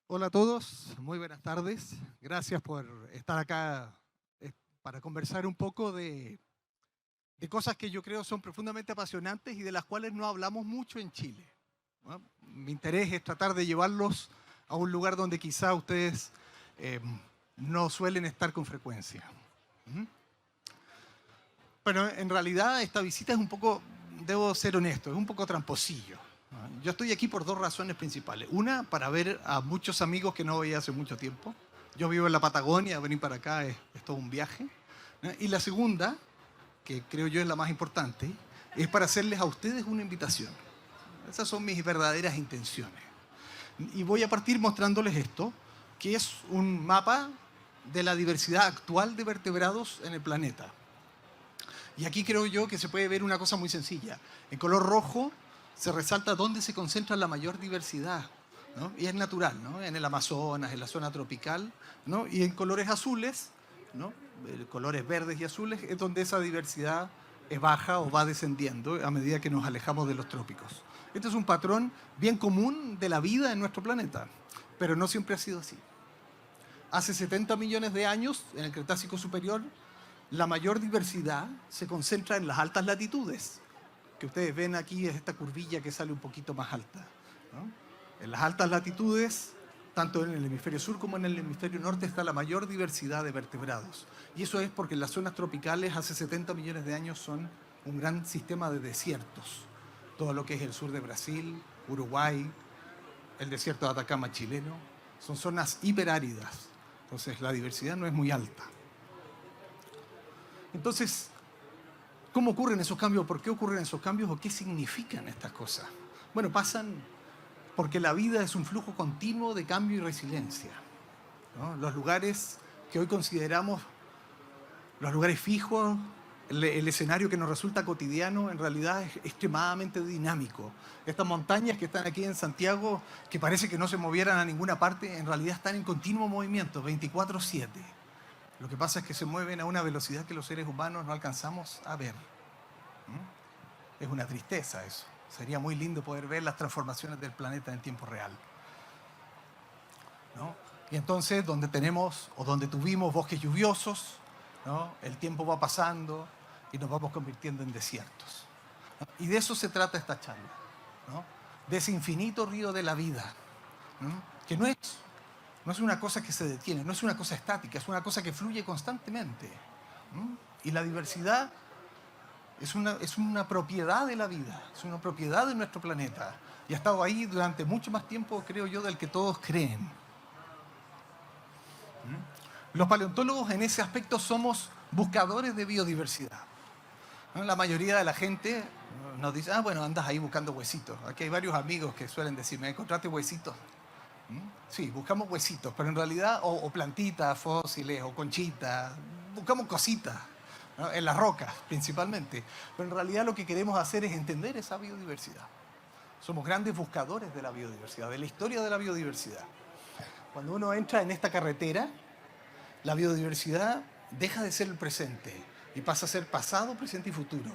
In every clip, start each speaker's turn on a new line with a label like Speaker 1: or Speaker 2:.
Speaker 1: Hola a todos, muy buenas tardes. Gracias por estar acá para conversar un poco de cosas que yo creo son profundamente apasionantes y de las cuales no hablamos mucho en Chile, ¿no? Mi interés es tratar de llevarlos a un lugar donde quizá ustedes eh, no suelen estar con frecuencia. ¿Mm? Pero en realidad esta visita es un poco, debo ser honesto, es un poco tramposillo. Yo estoy aquí por dos razones principales. Una, para ver a muchos amigos que no veía hace mucho tiempo. Yo vivo en la Patagonia, venir para acá es todo un viaje. ¿No? Y la segunda, que creo yo es la más importante, es para hacerles a ustedes una invitación. Esas son mis verdaderas intenciones. Y voy a partir mostrándoles esto, que es un mapa de la diversidad actual de vertebrados en el planeta. Y aquí creo yo que se puede ver una cosa muy sencilla. En color rojo se resalta dónde se concentra la mayor diversidad, ¿no? Y es natural, ¿no? En el Amazonas, en la zona tropical, ¿no? Y en colores azules, ¿no? Colores verdes y azules es donde esa diversidad es baja o va descendiendo a medida que nos alejamos de los trópicos. Este es un patrón bien común de la vida en nuestro planeta, pero no siempre ha sido así. Hace 70 millones de años, en el Cretácico Superior, la mayor diversidad se concentra en las altas latitudes. Que ustedes ven aquí es esta curvilla que sale un poquito más alta, ¿no? En las altas latitudes, tanto en el hemisferio sur como en el hemisferio norte, está la mayor diversidad de vertebrados. Y eso es porque las zonas tropicales hace 70 millones de años son un gran sistema de desiertos. Todo lo que es el sur de Brasil, Uruguay, el desierto de Atacama chileno, son zonas hiperáridas. Entonces la diversidad no es muy alta. Entonces, ¿cómo ocurren esos cambios? ¿Por qué ocurren esos cambios? ¿O qué significan estas cosas? Bueno, pasan porque la vida es un flujo continuo de cambio y resiliencia, ¿no? Los lugares que hoy consideramos los lugares fijos, el escenario que nos resulta cotidiano, en realidad es extremadamente dinámico. Estas montañas que están aquí en Santiago, que parece que no se movieran a ninguna parte, en realidad están en continuo movimiento, 24/7. Lo que pasa es que se mueven a una velocidad que los seres humanos no alcanzamos a ver. Es una tristeza eso. Sería muy lindo poder ver las transformaciones del planeta en tiempo real, ¿no? Y entonces, donde tenemos o donde tuvimos bosques lluviosos, ¿no? El tiempo va pasando y nos vamos convirtiendo en desiertos, ¿no? Y de eso se trata esta charla, ¿no? De ese infinito río de la vida, ¿no? Que no es una cosa que se detiene, no es una cosa estática, es una cosa que fluye constantemente, ¿no? Y la diversidad es una propiedad de la vida, es una propiedad de nuestro planeta. Y ha estado ahí durante mucho más tiempo, creo yo, del que todos creen. Los paleontólogos en ese aspecto somos buscadores de biodiversidad, ¿no? La mayoría de la gente nos dice, ah, bueno, andas ahí buscando huesitos. Aquí hay varios amigos que suelen decirme, ¿encontraste huesitos? Sí, buscamos huesitos, pero en realidad, o plantitas, fósiles, o conchitas, buscamos cositas, ¿no? En las rocas principalmente. Pero en realidad lo que queremos hacer es entender esa biodiversidad. Somos grandes buscadores de la biodiversidad, de la historia de la biodiversidad. Cuando uno entra en esta carretera, la biodiversidad deja de ser el presente y pasa a ser pasado, presente y futuro.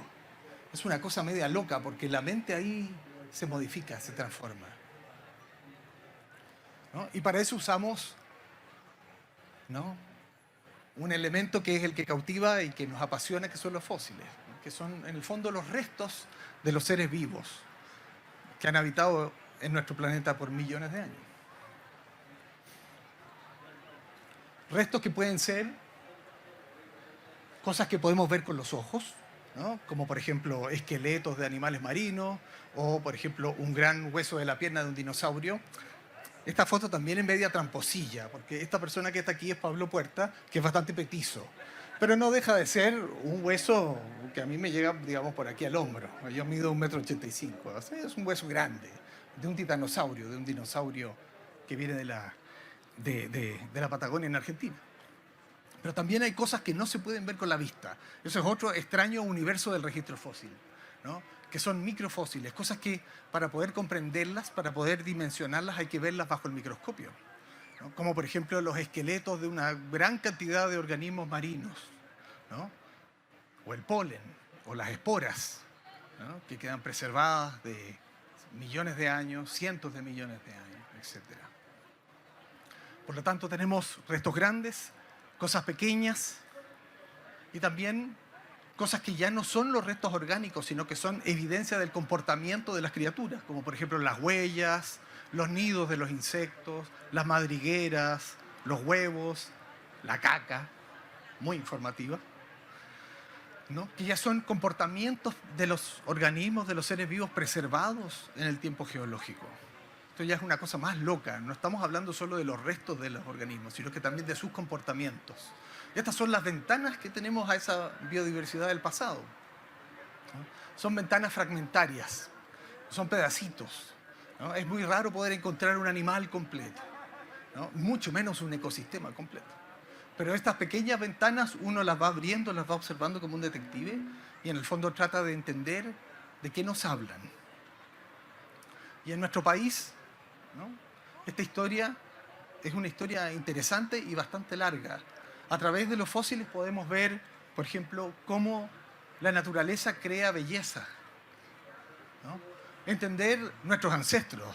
Speaker 1: Es una cosa media loca porque la mente ahí se modifica, se transforma, ¿no? Y para eso usamos, ¿no? Un elemento que es el que cautiva y que nos apasiona, que son los fósiles, ¿no? Que son en el fondo los restos de los seres vivos que han habitado en nuestro planeta por millones de años. Restos que pueden ser cosas que podemos ver con los ojos, ¿no? Como por ejemplo esqueletos de animales marinos o por ejemplo un gran hueso de la pierna de un dinosaurio. Esta foto también es media tramposilla, porque esta persona que está aquí es Pablo Puerta, que es bastante petizo. Pero no deja de ser un hueso que a mí me llega, digamos, por aquí al hombro. Yo mido 1,85 m. O sea, es un hueso grande, de un titanosaurio, de un dinosaurio que viene de la Patagonia en Argentina. Pero también hay cosas que no se pueden ver con la vista. Eso es otro extraño universo del registro fósil, ¿no? Que son microfósiles, cosas que para poder comprenderlas, para poder dimensionarlas, hay que verlas bajo el microscopio, ¿no? Como por ejemplo los esqueletos de una gran cantidad de organismos marinos, ¿no? O el polen. o las esporas, ¿no?, que quedan preservadas de millones de años, cientos de millones de años, etc. Por lo tanto, tenemos restos grandes, cosas pequeñas y también cosas que ya no son los restos orgánicos, sino que son evidencia del comportamiento de las criaturas, como por ejemplo las huellas, los nidos de los insectos, las madrigueras, los huevos, la caca, muy informativa, ¿no?, que ya son comportamientos de los organismos, de los seres vivos preservados en el tiempo geológico. Esto ya es una cosa más loca, no estamos hablando solo de los restos de los organismos, sino que también de sus comportamientos. Y estas son las ventanas que tenemos a esa biodiversidad del pasado, ¿no? Son ventanas fragmentarias, son pedacitos, ¿no? Es muy raro poder encontrar un animal completo, ¿no?, mucho menos un ecosistema completo. Pero estas pequeñas ventanas uno las va abriendo, las va observando como un detective y en el fondo trata de entender de qué nos hablan. Y en nuestro país, ¿no?, esta historia es una historia interesante y bastante larga. A través de los fósiles podemos ver, por ejemplo, cómo la naturaleza crea belleza, ¿no?, entender nuestros ancestros,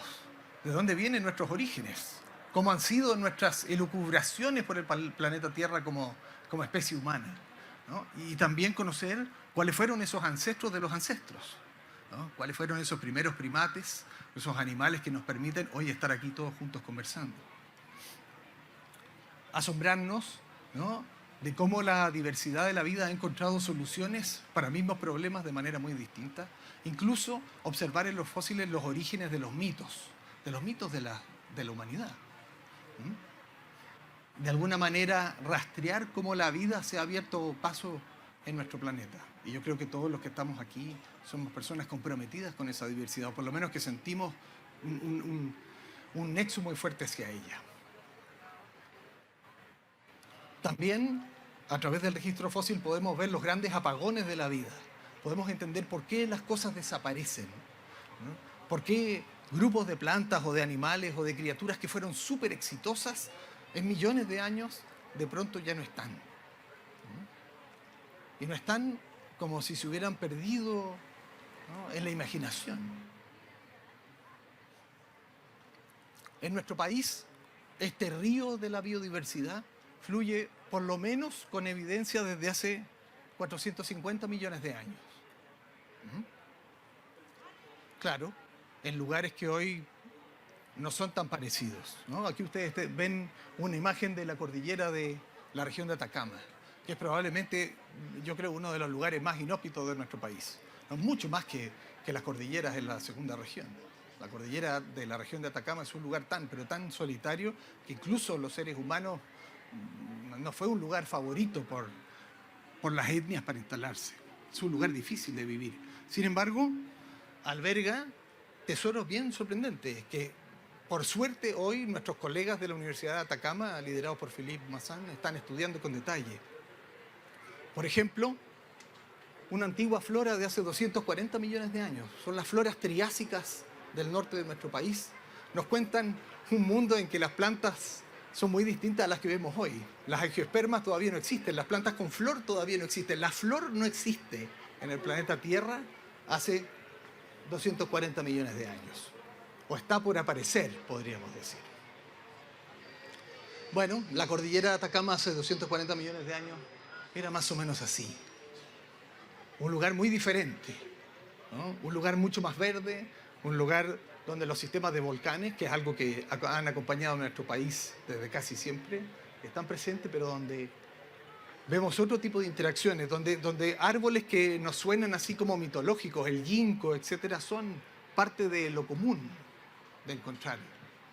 Speaker 1: de dónde vienen nuestros orígenes, cómo han sido nuestras elucubraciones por el planeta Tierra como especie humana, ¿no?, y también conocer cuáles fueron esos ancestros de los ancestros, ¿no?, cuáles fueron esos primeros primates, esos animales que nos permiten hoy estar aquí todos juntos conversando. Asombrarnos, ¿no?, de cómo la diversidad de la vida ha encontrado soluciones para mismos problemas de manera muy distinta. Incluso observar en los fósiles los orígenes de los mitos de la humanidad. De alguna manera rastrear cómo la vida se ha abierto paso en nuestro planeta. Y yo creo que todos los que estamos aquí somos personas comprometidas con esa diversidad, o por lo menos que sentimos un nexo muy fuerte hacia ella. También, a través del registro fósil, podemos ver los grandes apagones de la vida. Podemos entender por qué las cosas desaparecen, ¿no?, por qué grupos de plantas o de animales o de criaturas que fueron súper exitosas en millones de años, de pronto ya no están, ¿no? Y no están como si se hubieran perdido, ¿no?, en la imaginación. En nuestro país, este río de la biodiversidad fluye por lo menos con evidencia desde hace 450 millones de años. Claro, en lugares que hoy no son tan parecidos, ¿no? Aquí ustedes ven una imagen de la cordillera de la región de Atacama, que es probablemente, yo creo, uno de los lugares más inhóspitos de nuestro país, ¿no?, mucho más que las cordilleras en la segunda región. La cordillera de la región de Atacama es un lugar pero tan solitario que incluso los seres humanos no fue un lugar favorito por las etnias para instalarse. Es un lugar difícil de vivir. Sin embargo, alberga tesoros bien sorprendentes que, por suerte, hoy nuestros colegas de la Universidad de Atacama, liderados por Philippe Massin, están estudiando con detalle. Por ejemplo, una antigua flora de hace 240 millones de años. Son las floras triásicas del norte de nuestro país. Nos cuentan un mundo en que las plantas son muy distintas a las que vemos hoy. Las angiospermas todavía no existen, las plantas con flor todavía no existen. La flor no existe en el planeta Tierra hace 240 millones de años. O está por aparecer, podríamos decir. Bueno, la cordillera de Atacama hace 240 millones de años era más o menos así. Un lugar muy diferente, ¿no?, un lugar mucho más verde, un lugar donde los sistemas de volcanes, que es algo que han acompañado a nuestro país desde casi siempre, están presentes, pero donde vemos otro tipo de interacciones, donde árboles que nos suenan así como mitológicos, el ginkgo, etcétera, son parte de lo común de encontrar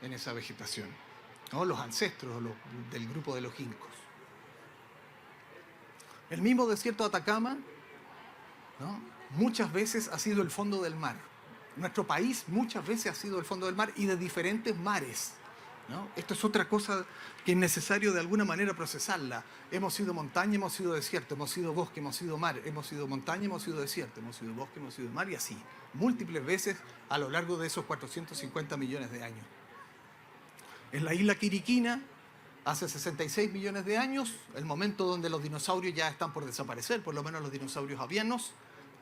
Speaker 1: en esa vegetación, ¿no?, los ancestros del grupo de los ginkgos. El mismo desierto de Atacama, ¿no?, muchas veces ha sido el fondo del mar. Nuestro país muchas veces ha sido el fondo del mar y de diferentes mares, ¿no? Esto es otra cosa que es necesario de alguna manera procesarla. Hemos sido montaña, hemos sido desierto, hemos sido bosque, hemos sido mar, hemos sido montaña, hemos sido desierto, hemos sido bosque, hemos sido mar y así, múltiples veces a lo largo de esos 450 millones de años. En la isla Quiriquina, hace 66 millones de años, el momento donde los dinosaurios ya están por desaparecer, por lo menos los dinosaurios avianos,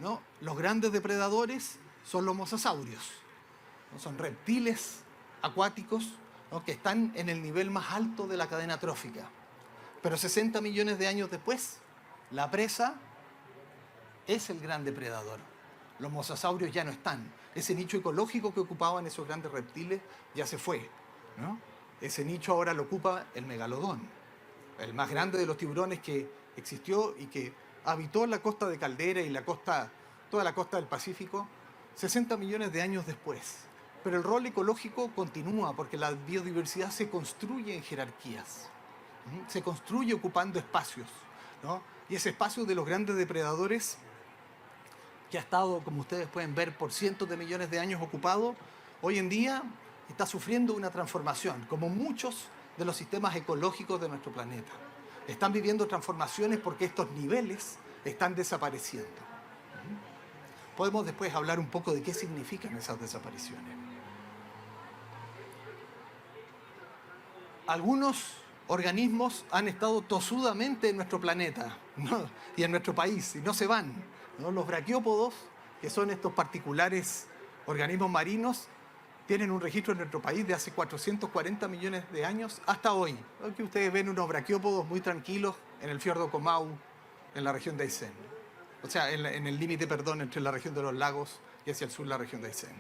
Speaker 1: ¿no? Los grandes depredadores son los mosasaurios, ¿no? Son reptiles acuáticos, ¿no? Que están en el nivel más alto de la cadena trófica. Pero 60 millones de años después, la presa es el gran depredador. Los mosasaurios ya no están. Ese nicho ecológico que ocupaban esos grandes reptiles ya se fue, ¿no? Ese nicho ahora lo ocupa el megalodón, el más grande de los tiburones que existió y que habitó la costa de Caldera y toda la costa del Pacífico 60 millones de años después. Pero el rol ecológico continúa porque la biodiversidad se construye en jerarquías, se construye ocupando espacios, ¿no? Y ese espacio de los grandes depredadores, que ha estado, como ustedes pueden ver, por cientos de millones de años ocupado, hoy en día está sufriendo una transformación, como muchos de los sistemas ecológicos de nuestro planeta. Están viviendo transformaciones porque estos niveles están desapareciendo. Podemos después hablar un poco de qué significan esas desapariciones. Algunos organismos han estado tosudamente en nuestro planeta, ¿no? Y en nuestro país, y no se van, ¿no? Los braquiópodos, que son estos particulares organismos marinos, tienen un registro en nuestro país de hace 440 millones de años hasta hoy. Aquí ustedes ven unos braquiópodos muy tranquilos en el fiordo Comau, en la región de Aysén. O sea, en el límite, perdón, entre la región de los lagos y hacia el sur la región de Aysén,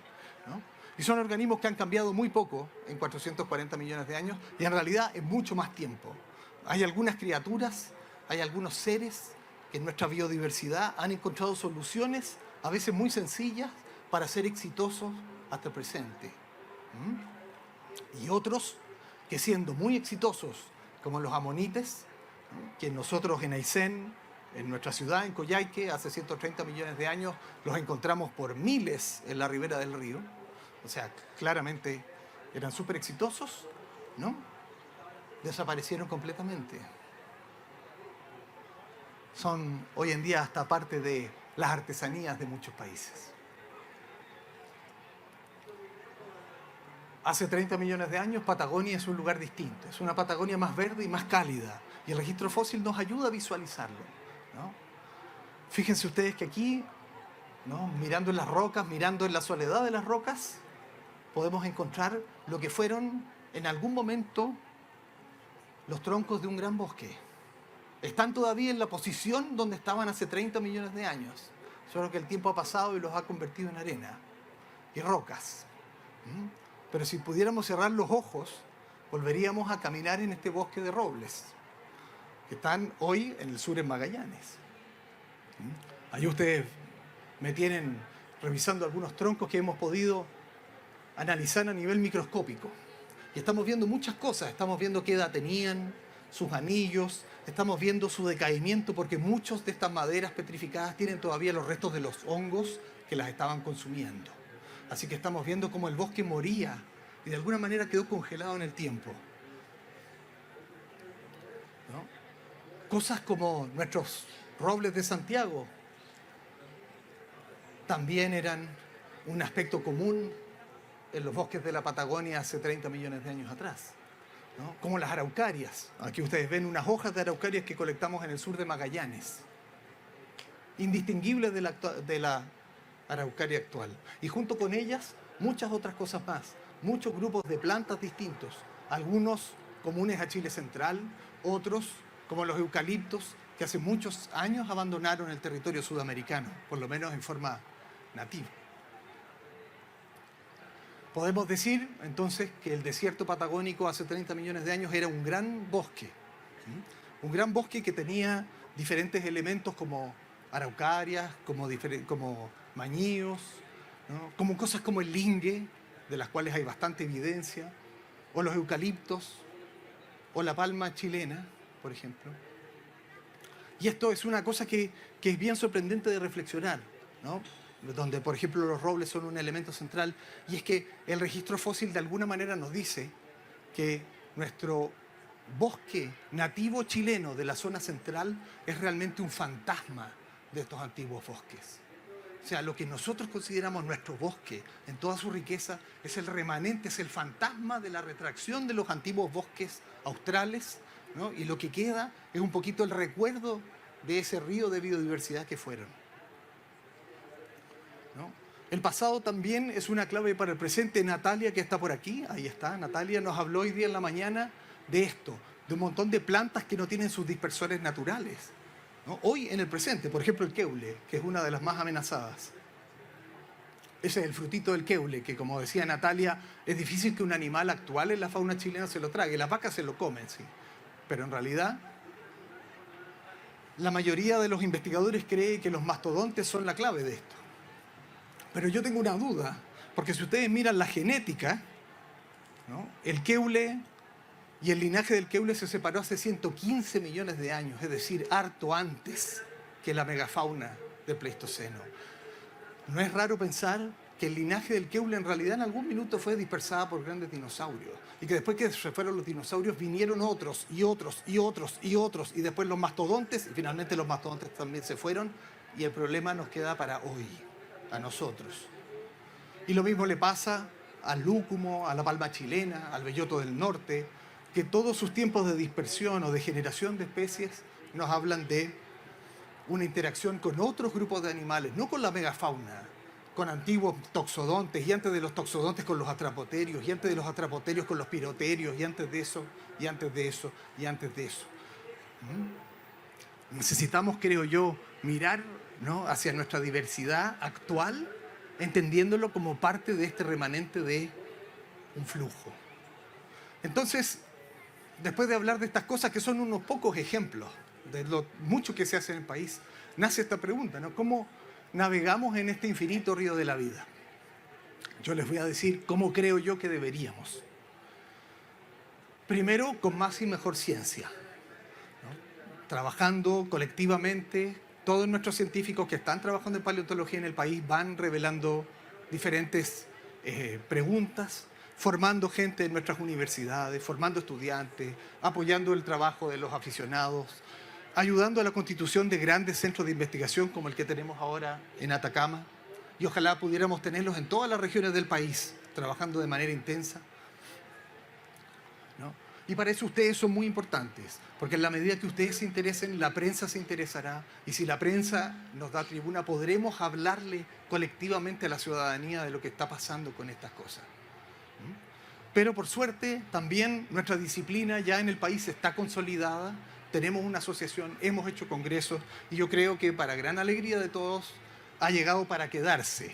Speaker 1: ¿no? Y son organismos que han cambiado muy poco en 440 millones de años y en realidad en mucho más tiempo. Hay algunas criaturas, hay algunos seres que en nuestra biodiversidad han encontrado soluciones, a veces muy sencillas, para ser exitosos hasta el presente. Y otros que siendo muy exitosos, como los amonites, que nosotros en Aysén, en nuestra ciudad, en Coyhaique, hace 130 millones de años, los encontramos por miles en la ribera del río. O sea, claramente eran súper exitosos, ¿no? Desaparecieron completamente. Son hoy en día hasta parte de las artesanías de muchos países. Hace 30 millones de años, Patagonia es un lugar distinto. Es una Patagonia más verde y más cálida. Y el registro fósil nos ayuda a visualizarlo, ¿no? Fíjense ustedes que aquí, ¿no? Mirando en las rocas, mirando en la soledad de las rocas, podemos encontrar lo que fueron en algún momento los troncos de un gran bosque. Están todavía en la posición donde estaban hace 30 millones de años, solo que el tiempo ha pasado y los ha convertido en arena y rocas. Pero si pudiéramos cerrar los ojos, volveríamos a caminar en este bosque de robles, que están hoy en el sur en Magallanes. Ahí ustedes me tienen revisando algunos troncos que hemos podido analizar a nivel microscópico. Y estamos viendo muchas cosas. Estamos viendo qué edad tenían, sus anillos, estamos viendo su decaimiento, porque muchas de estas maderas petrificadas tienen todavía los restos de los hongos que las estaban consumiendo. Así que estamos viendo cómo el bosque moría y de alguna manera quedó congelado en el tiempo, ¿no? Cosas como nuestros robles de Santiago también eran un aspecto común en los bosques de la Patagonia hace 30 millones de años atrás, ¿no? Como las araucarias. Aquí ustedes ven unas hojas de araucarias que colectamos en el sur de Magallanes, indistinguibles de la araucaria actual. Y junto con ellas, muchas otras cosas más. Muchos grupos de plantas distintos. Algunos comunes a Chile central, otros, como los eucaliptos, que hace muchos años abandonaron el territorio sudamericano, por lo menos en forma nativa. Podemos decir, entonces, que el desierto patagónico hace 30 millones de años era un gran bosque. Un gran bosque que tenía diferentes elementos como araucarias, como mañíos, ¿no? Como cosas como el lingue, de las cuales hay bastante evidencia, o los eucaliptos, o la palma chilena, por ejemplo. Y esto es una cosa que es bien sorprendente de reflexionar, ¿no? Donde, por ejemplo, los robles son un elemento central, y es que el registro fósil de alguna manera nos dice que nuestro bosque nativo chileno de la zona central es realmente un fantasma de estos antiguos bosques. O sea, lo que nosotros consideramos nuestro bosque en toda su riqueza es el remanente, es el fantasma de la retracción de los antiguos bosques australes, ¿no? Y lo que queda es un poquito el recuerdo de ese río de biodiversidad que fueron. ¿no? El pasado también es una clave para el presente. Natalia, que está por aquí, ahí está, Natalia nos habló hoy día en la mañana de esto, de un montón de plantas que no tienen sus dispersores naturales, ¿no? Hoy en el presente, por ejemplo el keule, que es una de las más amenazadas. Ese es el frutito del keule, que como decía Natalia, es difícil que un animal actual en la fauna chilena se lo trague. Las vacas se lo comen, sí, pero en realidad la mayoría de los investigadores cree que los mastodontes son la clave de esto. Pero yo tengo una duda, porque si ustedes miran la genética, ¿no? El keule y el linaje del keule se separó hace 115 millones de años, es decir, harto antes que la megafauna del Pleistoceno. No es raro pensar que el linaje del keule en realidad en algún minuto fue dispersada por grandes dinosaurios y que después que se fueron los dinosaurios vinieron otros y otros y otros y otros y después los mastodontes y finalmente los mastodontes también se fueron y el problema nos queda para hoy, a nosotros. Y lo mismo le pasa al lúcumo, a la palma chilena, al belloto del norte, que todos sus tiempos de dispersión o de generación de especies nos hablan de una interacción con otros grupos de animales, no con la megafauna, con antiguos toxodontes, y antes de los toxodontes con los atrapoterios, y antes de los atrapoterios con los piroterios, y antes de eso, y antes de eso, y antes de eso. Necesitamos, creo yo, mirar, ¿no?, hacia nuestra diversidad actual, entendiéndolo como parte de este remanente de un flujo. Entonces, después de hablar de estas cosas que son unos pocos ejemplos de lo mucho que se hace en el país, nace esta pregunta, ¿no? ¿Cómo navegamos en este infinito río de la vida? Yo les voy a decir cómo creo yo que deberíamos. Primero, con más y mejor ciencia, ¿no? Trabajando colectivamente, todos nuestros científicos que están trabajando en paleontología en el país van revelando diferentes preguntas, formando gente en nuestras universidades, formando estudiantes, apoyando el trabajo de los aficionados, ayudando a la constitución de grandes centros de investigación como el que tenemos ahora en Atacama, y ojalá pudiéramos tenerlos en todas las regiones del país, trabajando de manera intensa, ¿no? Y para eso ustedes son muy importantes, porque en la medida que ustedes se interesen, la prensa se interesará, y si la prensa nos da tribuna, podremos hablarle colectivamente a la ciudadanía de lo que está pasando con estas cosas. Pero por suerte, también nuestra disciplina ya en el país está consolidada, tenemos una asociación, hemos hecho congresos, y yo creo que para gran alegría de todos, ha llegado para quedarse.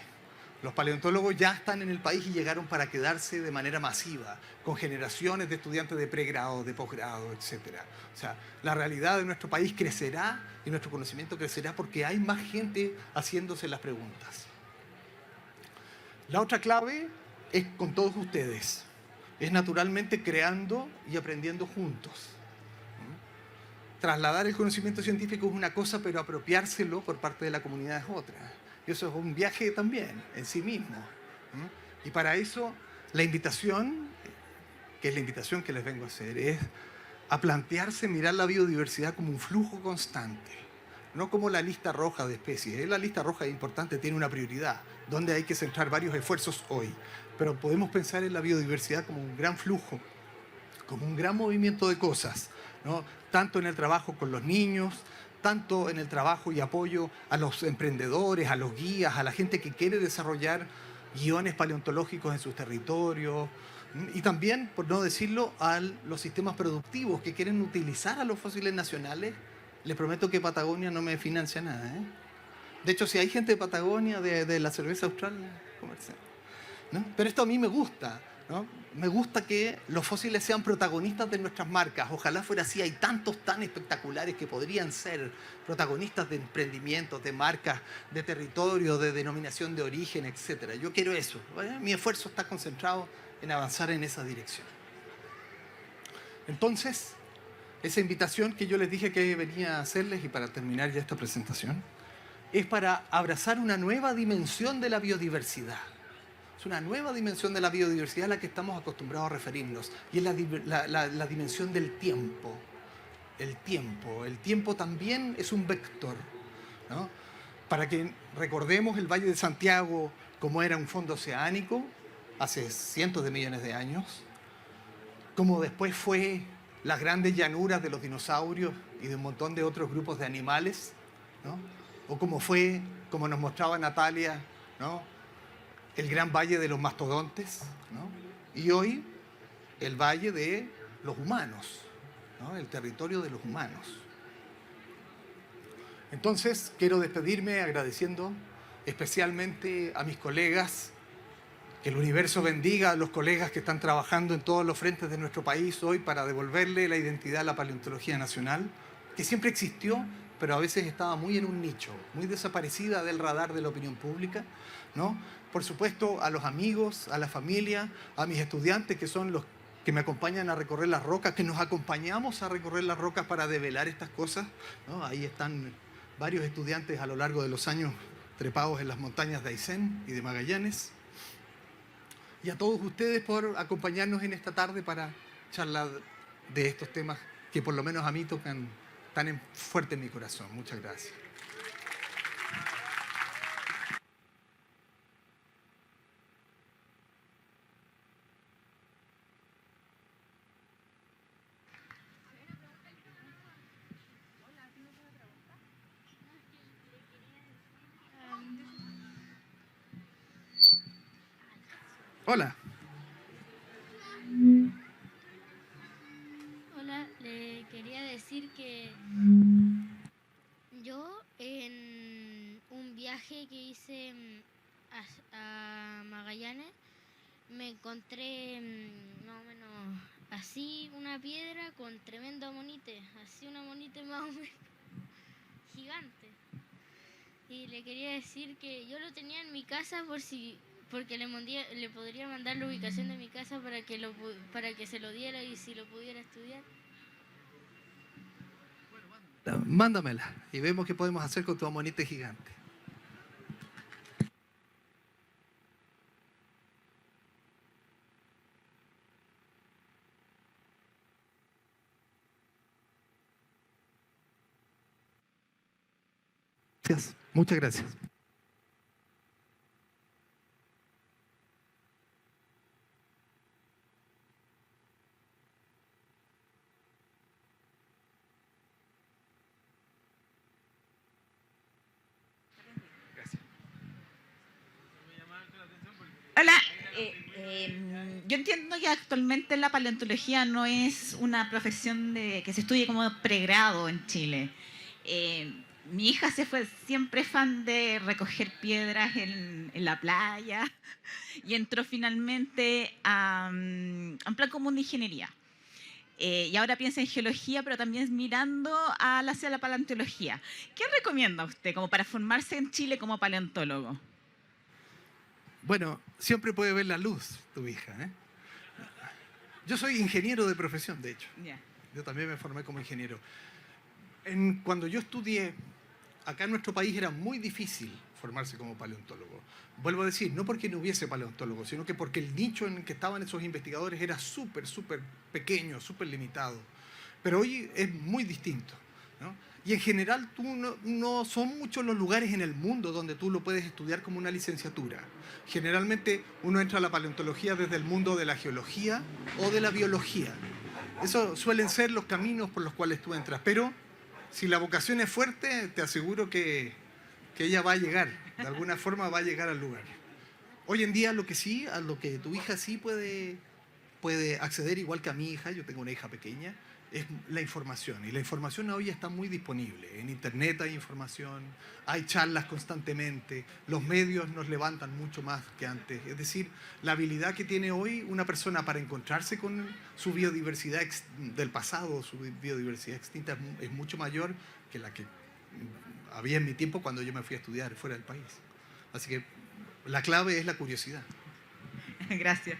Speaker 1: Los paleontólogos ya están en el país y llegaron para quedarse de manera masiva, con generaciones de estudiantes de pregrado, de posgrado, etc. O sea, la realidad de nuestro país crecerá y nuestro conocimiento crecerá porque hay más gente haciéndose las preguntas. La otra clave es con todos ustedes. Es naturalmente creando y aprendiendo juntos. Trasladar el conocimiento científico es una cosa, pero apropiárselo por parte de la comunidad es otra. Y eso es un viaje también, en sí mismo. Y para eso, la invitación, que es la invitación que les vengo a hacer, es a plantearse mirar la biodiversidad como un flujo constante, no como la lista roja de especies. La lista roja es importante, tiene una prioridad, donde hay que centrar varios esfuerzos hoy. Pero podemos pensar en la biodiversidad como un gran flujo, como un gran movimiento de cosas, ¿no? Tanto en el trabajo con los niños, tanto en el trabajo y apoyo a los emprendedores, a los guías, a la gente que quiere desarrollar guiones paleontológicos en sus territorios, y también, por no decirlo, a los sistemas productivos que quieren utilizar a los fósiles nacionales. Les prometo que Patagonia no me financia nada, ¿eh? De hecho, si hay gente de Patagonia, de la cerveza austral, comercial, ¿no? Pero esto a mí me gusta, ¿no? Me gusta que los fósiles sean protagonistas de nuestras marcas. Ojalá fuera así. Hay tantos tan espectaculares que podrían ser protagonistas de emprendimientos, de marcas, de territorio, de denominación de origen, etc. Yo quiero eso. Mi esfuerzo está concentrado en avanzar en esa dirección. Entonces, esa invitación que yo les dije que venía a hacerles, y para terminar ya esta presentación, es para abrazar una nueva dimensión de la biodiversidad. Es una nueva dimensión de la biodiversidad a la que estamos acostumbrados a referirnos, y es la dimensión del tiempo. El tiempo también es un vector, ¿no? Para que recordemos el Valle de Santiago como era un fondo oceánico hace cientos de millones de años, como después fue las grandes llanuras de los dinosaurios y de un montón de otros grupos de animales, ¿no? O como fue, como nos mostraba Natalia, ¿no? El gran valle de los mastodontes, ¿no? Y hoy el valle de los humanos, ¿no? El territorio de los humanos. Entonces, quiero despedirme agradeciendo especialmente a mis colegas, que el universo bendiga a los colegas que están trabajando en todos los frentes de nuestro país hoy para devolverle la identidad a la paleontología nacional, que siempre existió, pero a veces estaba muy en un nicho, muy desaparecida del radar de la opinión pública, ¿no? Por supuesto, a los amigos, a la familia, a mis estudiantes, que son los que me acompañan a recorrer las rocas, que nos acompañamos a recorrer las rocas para develar estas cosas, ¿no? Ahí están varios estudiantes a lo largo de los años trepados en las montañas de Aysén y de Magallanes. Y a todos ustedes por acompañarnos en esta tarde para charlar de estos temas que por lo menos a mí tocan tan fuerte en mi corazón. Muchas gracias. Hola.
Speaker 2: Hola, le quería decir que yo en un viaje que hice a Magallanes me encontré más o menos así una piedra con tremendo monite, así una monite más o menos gigante. Y le quería decir que yo lo tenía en mi casa porque le podría mandar la ubicación de mi casa para que se lo diera y si lo pudiera estudiar.
Speaker 1: Mándamela y vemos qué podemos hacer con tu amonite gigante. Gracias. Muchas gracias.
Speaker 3: Hola, yo entiendo que actualmente la paleontología no es una profesión que se estudie como pregrado en Chile. Mi hija se fue siempre fan de recoger piedras en la playa y entró finalmente a un plan común de ingeniería. Y ahora piensa en geología, pero también mirando hacia la paleontología. ¿Qué recomienda usted como para formarse en Chile como paleontólogo?
Speaker 1: Bueno, siempre puede ver la luz tu hija, ¿eh? Yo soy ingeniero de profesión, de hecho.
Speaker 3: Yeah.
Speaker 1: Yo también me formé como ingeniero. Cuando yo estudié, acá en nuestro país era muy difícil formarse como paleontólogo. Vuelvo a decir, no porque no hubiese paleontólogos, sino que porque el nicho en el que estaban esos investigadores era súper pequeño, súper limitado. Pero hoy es muy distinto, ¿no? Y en general no son muchos los lugares en el mundo donde tú lo puedes estudiar como una licenciatura. Generalmente uno entra a la paleontología desde el mundo de la geología o de la biología. Esos suelen ser los caminos por los cuales tú entras. Pero si la vocación es fuerte, te aseguro que ella va a llegar. De alguna forma va a llegar al lugar. Hoy en día lo que sí, a lo que tu hija sí puede acceder, igual que a mi hija, yo tengo una hija pequeña, es la información. Y la información hoy está muy disponible. En internet hay información, hay charlas constantemente, los medios nos levantan mucho más que antes. Es decir, la habilidad que tiene hoy una persona para encontrarse con su biodiversidad del pasado, su biodiversidad extinta, es mucho mayor que la que había en mi tiempo cuando yo me fui a estudiar fuera del país. Así que la clave es la curiosidad.
Speaker 3: Gracias.